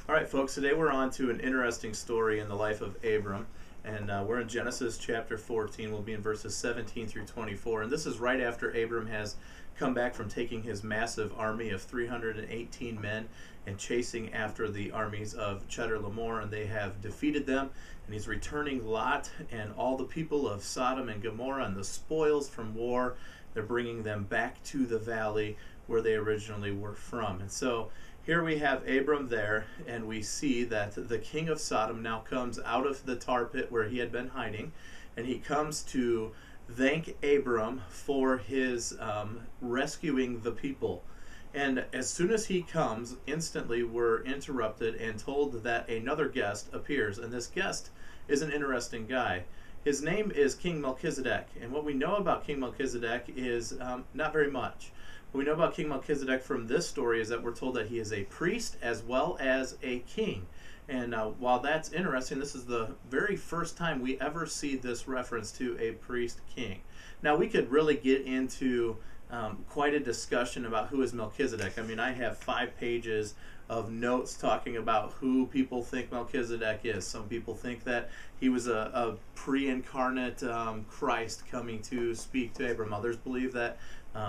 All right, folks, today we're on to an interesting story in the life of Abram. And we're in Genesis chapter 14. We'll be in verses 17 through 24. And this is right after Abram has come back from taking his massive army of 318 men and chasing after the armies of Chedorlaomer, and they have defeated them. And he's returning Lot and all the people of Sodom and Gomorrah and the spoils from war. They're bringing them back to the valley where they originally were from. And so here we have Abram there, and we see that the king of Sodom now comes out of the tar pit where he had been hiding, and he comes to thank Abram for his rescuing the people. And as soon as he comes, instantly we're interrupted and told that another guest appears, and this guest is an interesting guy. His name is King Melchizedek, and what we know about King Melchizedek is not very much. What we know about King Melchizedek from this story is that we're told that he is a priest as well as a king. And while that's interesting, this is the very first time we ever see this reference to a priest king. Now, we could really get into quite a discussion about who is Melchizedek. I mean, I have 5 pages of notes talking about who people think Melchizedek is. Some people think that he was a pre-incarnate Christ coming to speak to Abram. Others believe that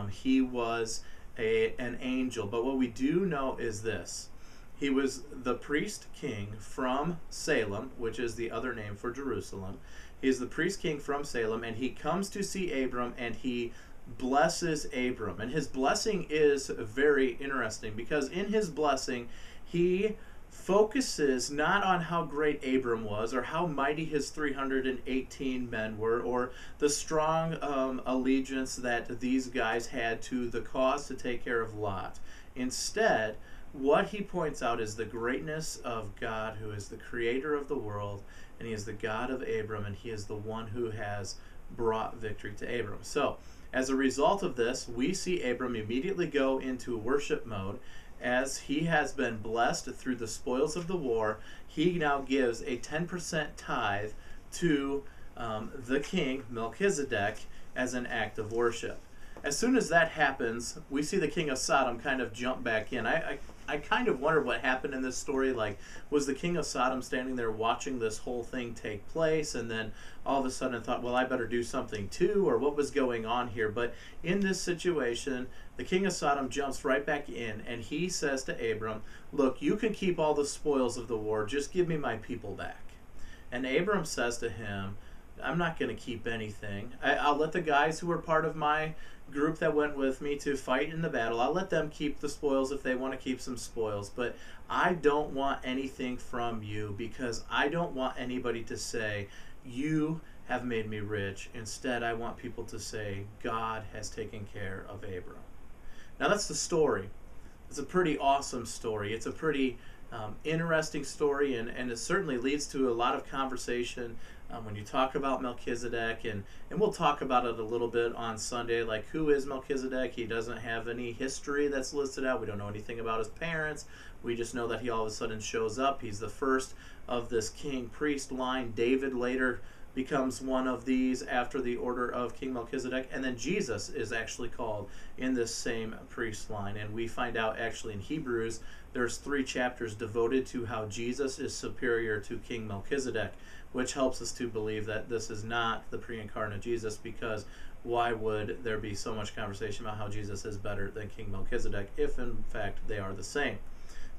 he was an angel. But what we do know is this. He was the priest king from Salem, which is the other name for Jerusalem. He is the priest king from Salem, and he comes to see Abram, and he blesses Abram. And his blessing is very interesting because in his blessing, he focuses not on how great Abram was or how mighty his 318 men were or the strong allegiance that these guys had to the cause to take care of Lot. Instead, what he points out is the greatness of God, who is the creator of the world, and he is the God of Abram, and he is the one who has brought victory to Abram. So, as a result of this, we see Abram immediately go into worship mode. As he has been blessed through the spoils of the war, he now gives a 10% tithe to the king, Melchizedek, as an act of worship. As soon as that happens, we see the king of Sodom kind of jump back in. I kind of wondered what happened in this story. Like, was the king of Sodom standing there watching this whole thing take place and then all of a sudden thought, well, I better do something too, or what was going on here? But in this situation, the king of Sodom jumps right back in, and he says to Abram, look, you can keep all the spoils of the war, just give me my people back. And Abram says to him, I'm not going to keep anything. I'll let the guys who were part of my group that went with me to fight in the battle, I'll let them keep the spoils if they want to keep some spoils, but I don't want anything from you because I don't want anybody to say, you have made me rich. Instead, I want people to say, God has taken care of Abram. Now, that's the story. It's a pretty awesome story. It's a pretty interesting story, and it certainly leads to a lot of conversation when you talk about Melchizedek, and we'll talk about it a little bit on Sunday, like who is Melchizedek? He doesn't have any history that's listed out. We don't know anything about his parents. We just know that he all of a sudden shows up. He's the first of this king-priest line. David later becomes one of these after the order of King Melchizedek, and then Jesus is actually called in this same priest line. And we find out actually in Hebrews there's 3 chapters devoted to how Jesus is superior to King Melchizedek, which helps us to believe that this is not the pre-incarnate Jesus, because why would there be so much conversation about how Jesus is better than King Melchizedek if in fact they are the same?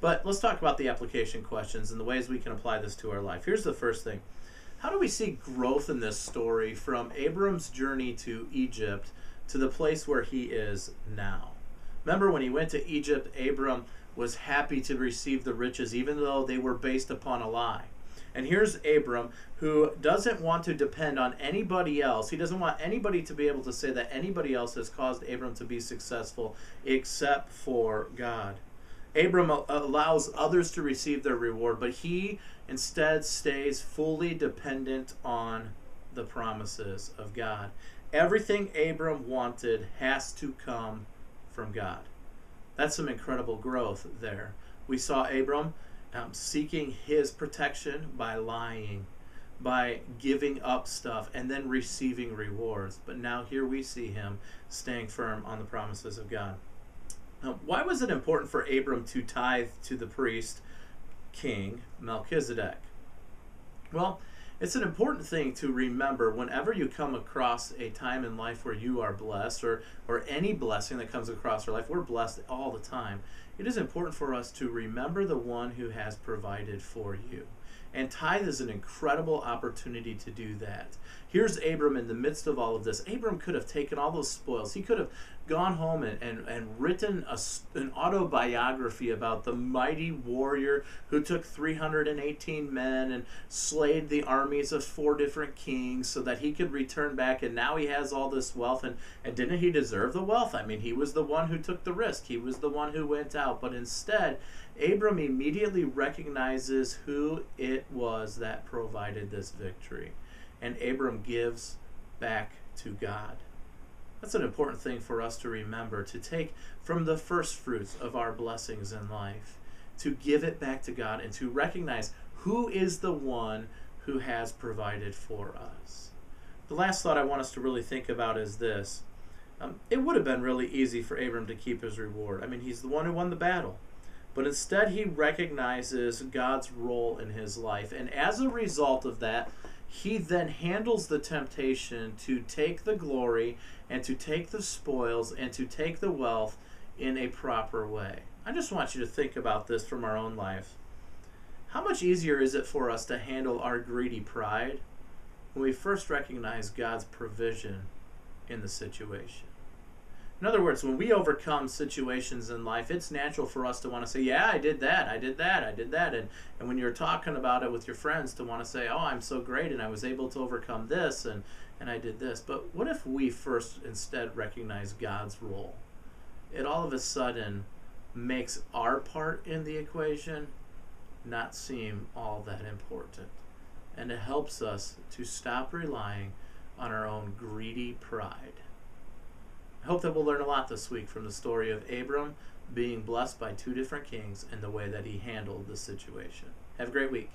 But let's talk about the application questions and the ways we can apply this to our life. Here's the first thing. How do we see growth in this story from Abram's journey to Egypt to the place where he is now? Remember, when he went to Egypt, Abram was happy to receive the riches even though they were based upon a lie. And here's Abram, who doesn't want to depend on anybody else. He doesn't want anybody to be able to say that anybody else has caused Abram to be successful except for God. Abram allows others to receive their reward, but he instead stays fully dependent on the promises of God. Everything Abram wanted has to come from God. That's some incredible growth there. We saw Abram seeking his protection by lying, by giving up stuff, and then receiving rewards. But now here we see him staying firm on the promises of God. Why was it important for Abram to tithe to the priest, king, Melchizedek. Well, it's an important thing to remember whenever you come across a time in life where you are blessed, or any blessing that comes across our life. We're blessed all the time. It is important for us to remember the one who has provided for you. And tithe is an incredible opportunity to do that. Here's Abram in the midst of all of this. Abram could have taken all those spoils. He could have gone home and written an autobiography about the mighty warrior who took 318 men and slayed the armies of 4 different kings so that he could return back, and now he has all this wealth. And didn't he deserve the wealth? I mean, he was the one who took the risk. He was the one who went out. But instead, Abram immediately recognizes who it was that provided this victory. And Abram gives back to God. That's an important thing for us to remember, to take from the first fruits of our blessings in life, to give it back to God, and to recognize who is the one who has provided for us. The last thought I want us to really think about is this. It would have been really easy for Abram to keep his reward. I mean, he's the one who won the battle. But instead, he recognizes God's role in his life. And as a result of that, he then handles the temptation to take the glory and to take the spoils and to take the wealth in a proper way. I just want you to think about this from our own life. How much easier is it for us to handle our greedy pride when we first recognize God's provision in the situation? In other words, when we overcome situations in life, it's natural for us to want to say, yeah, I did that, I did that, I did that. And when you're talking about it with your friends, to want to say, oh, I'm so great and I was able to overcome this and I did this. But what if we first instead recognize God's role? It all of a sudden makes our part in the equation not seem all that important. And it helps us to stop relying on our own greedy pride. I hope that we'll learn a lot this week from the story of Abram being blessed by 2 different kings and the way that he handled the situation. Have a great week.